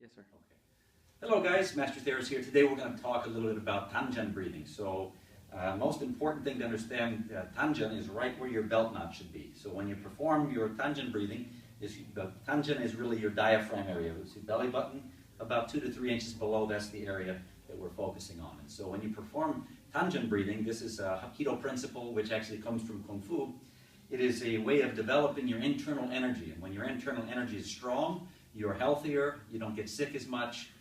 Yes, sir. Okay. Hello guys, Master Theros here. Today we're going to talk a little bit about Pungent breathing. So, most important thing to understand, Pungent is right where your belt knot should be. So when you perform your Pungent breathing, the Pungent is really your diaphragm area. It's your belly button, about 2 to 3 inches below, that's the area that we're focusing on. And so when you perform Pungent breathing, this is a Hapkido principle, which actually comes from Kung Fu. It is a way of developing your internal energy. And when your internal energy is strong, you're healthier, you don't get sick as much,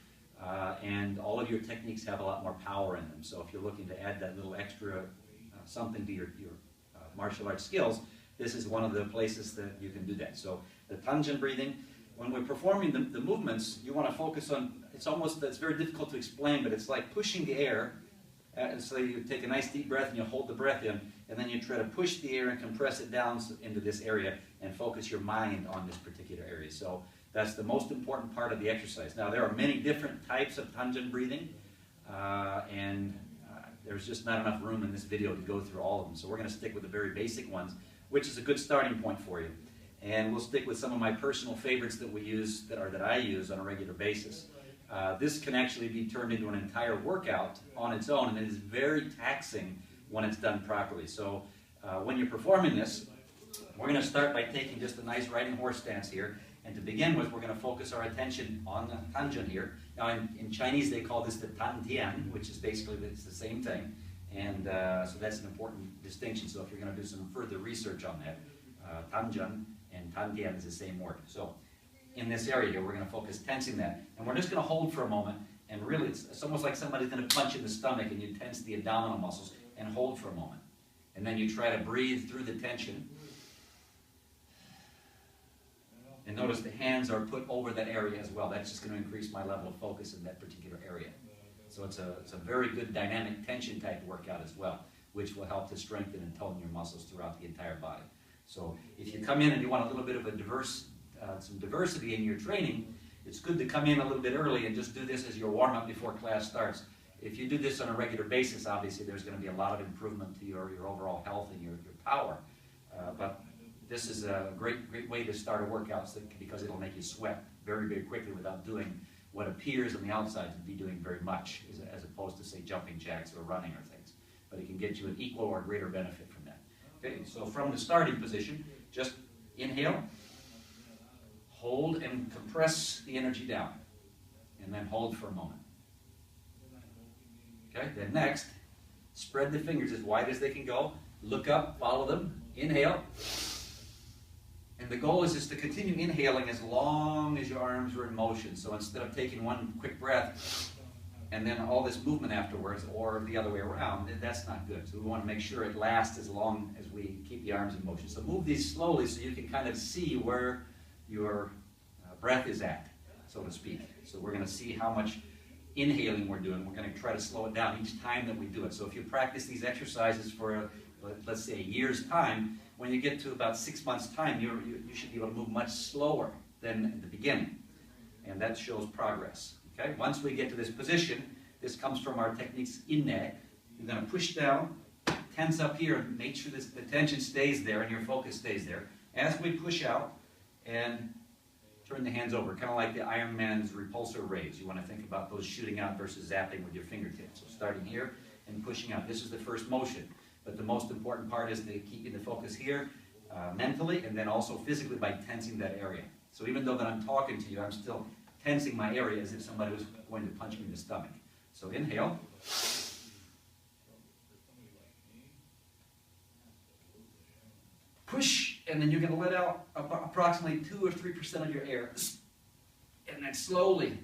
and all of your techniques have a lot more power in them. So if you're looking to add that little extra something to your martial arts skills, this is one of the places that you can do that. So the Pungent breathing, when we're performing the movements, you want to focus on, it's very difficult to explain, but it's like pushing the air. So you take a nice deep breath and you hold the breath in, and then you try to push the air and compress it down into this area and focus your mind on this particular area. So that's the most important part of the exercise. Now, there are many different types of Pungent breathing, and there's just not enough room in this video to go through all of them. So we're going to stick with the very basic ones, which is a good starting point for you. And we'll stick with some of my personal favorites that we use, that I use on a regular basis. This can actually be turned into an entire workout on its own, and it is very taxing when it's done properly. So when you're performing this, we're going to start by taking just a nice riding horse stance here. And to begin with, we're going to focus our attention on the Pungent here. Now, in Chinese, they call this the Tan Tian, which is basically it's the same thing. And so that's an important distinction. So if you're going to do some further research on that, Pungent and Tan Tian is the same word. So in this area here, we're going to focus tensing that. And we're just going to hold for a moment. And really, it's almost like somebody's going to punch in the stomach, and you tense the abdominal muscles and hold for a moment. And then you try to breathe through the tension. And notice the hands are put over that area as well. That's just going to increase my level of focus in that particular area. So it's a very good dynamic tension type workout as well, which will help to strengthen and tone your muscles throughout the entire body. So if you come in and you want a little bit of some diversity in your training, it's good to come in a little bit early and just do this as your warm-up before class starts. If you do this on a regular basis, obviously there's going to be a lot of improvement to your overall health and your power. But this is a great way to start a workout because it'll make you sweat very, very quickly without doing what appears on the outside to be doing very much, as opposed to, say, jumping jacks or running or things. But it can get you an equal or greater benefit from that. Okay, so from the starting position, just inhale, hold and compress the energy down, and then hold for a moment. Okay, then next, spread the fingers as wide as they can go, look up, follow them, inhale. And the goal is just to continue inhaling as long as your arms are in motion. So instead of taking one quick breath and then all this movement afterwards, or the other way around, that's not good. So we want to make sure it lasts as long as we keep the arms in motion. So move these slowly so you can kind of see where your breath is at, so to speak. So we're going to see how much inhaling we're doing. We're going to try to slow it down each time that we do it. So if you practice these exercises for, let's say, a year's time, when you get to about 6 months' time, you should be able to move much slower than at the beginning. And that shows progress. Okay? Once we get to this position, this comes from our techniques in there. You're going to push down, tense up here, and make sure the tension stays there and your focus stays there. As we push out and turn the hands over, kind of like the Iron Man's repulsor rays. You want to think about those shooting out versus zapping with your fingertips. So starting here and pushing out. This is the first motion. But the most important part is keeping the focus here mentally and then also physically by tensing that area. So even though that I'm talking to you, I'm still tensing my area as if somebody was going to punch me in the stomach. So inhale. Push, and then you're going to let out approximately 2 or 3% of your air. And then slowly.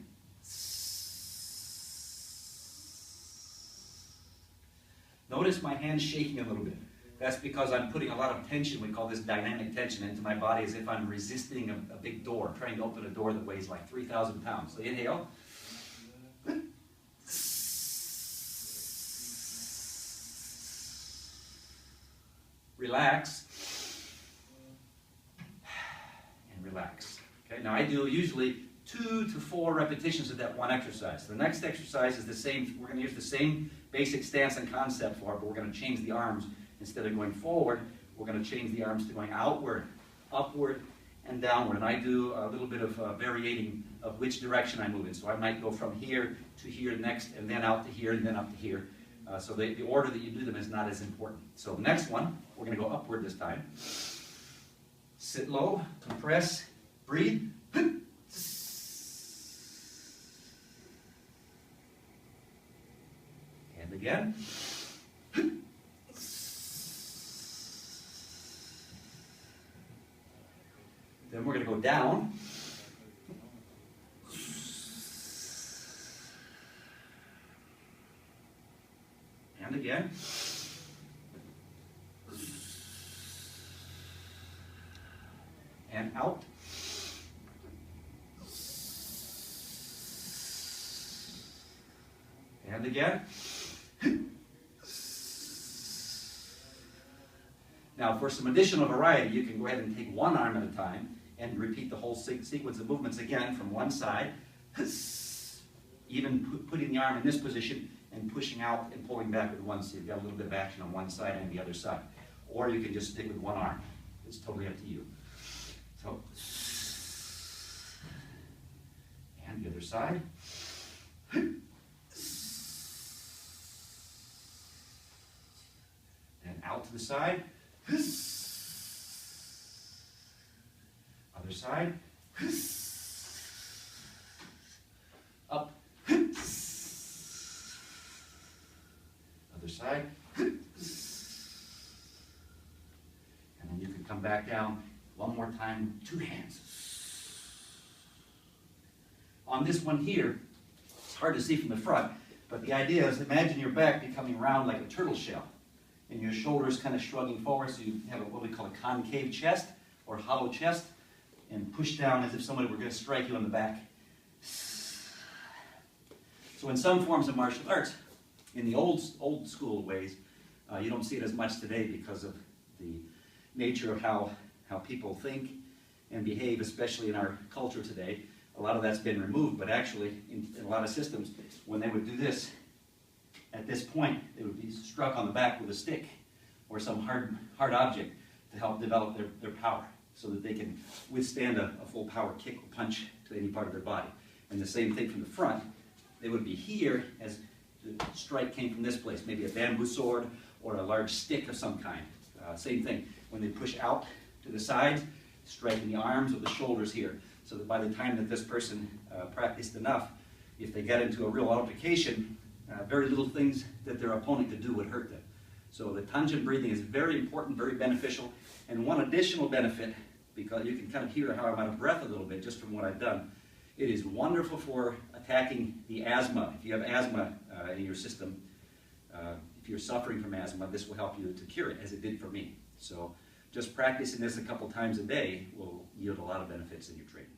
Notice my hands shaking a little bit. That's because I'm putting a lot of tension, we call this dynamic tension, into my body as if I'm resisting a big door, trying to open a door that weighs like 3,000 pounds. So inhale. Relax. And relax. Okay, now I do usually 2 to 4 repetitions of that one exercise. The next exercise is the same. We're going to use the same basic stance and concept for it, but we're going to change the arms. Instead of going forward, we're going to change the arms to going outward, upward, and downward. And I do a little bit of varying of which direction I move in. So I might go from here to here next, and then out to here, and then up to here. So the order that you do them is not as important. So the next one, we're going to go upward this time. Sit low, compress, breathe. And again. Then we're going to go down. And again. And out. And again. Now, for some additional variety, you can go ahead and take one arm at a time and repeat the whole sequence of movements again from one side, even putting the arm in this position and pushing out and pulling back with one, so you've got a little bit of action on one side and the other side. Or you can just stick with one arm. It's totally up to you. So, and the other side. And out to the side. Other side. Up. Other side. And then you can come back down one more time, two hands. On this one here, it's hard to see from the front, but the idea is imagine your back becoming round like a turtle shell, and your shoulders kind of shrugging forward, so you have what we call a concave chest, or hollow chest, and push down as if somebody were going to strike you on the back. So in some forms of martial arts, in the old school ways, you don't see it as much today because of the nature of how people think and behave, especially in our culture today. A lot of that's been removed, but actually in a lot of systems, when they would do this, at this point, they would be struck on the back with a stick or some hard object to help develop their power so that they can withstand a full power kick or punch to any part of their body. And the same thing from the front. They would be here as the strike came from this place, maybe a bamboo sword or a large stick of some kind. Same thing, when they push out to the sides, striking the arms or the shoulders here, so that by the time that this person practiced enough, if they got into a real altercation, very little things that their opponent could do would hurt them. So the Pungent breathing is very important, very beneficial, and one additional benefit, because you can kind of hear how I'm out of breath a little bit just from what I've done, it is wonderful for attacking the asthma. If you have asthma in your system, if you're suffering from asthma, this will help you to cure it, as it did for me. So just practicing this a couple times a day will yield a lot of benefits in your training.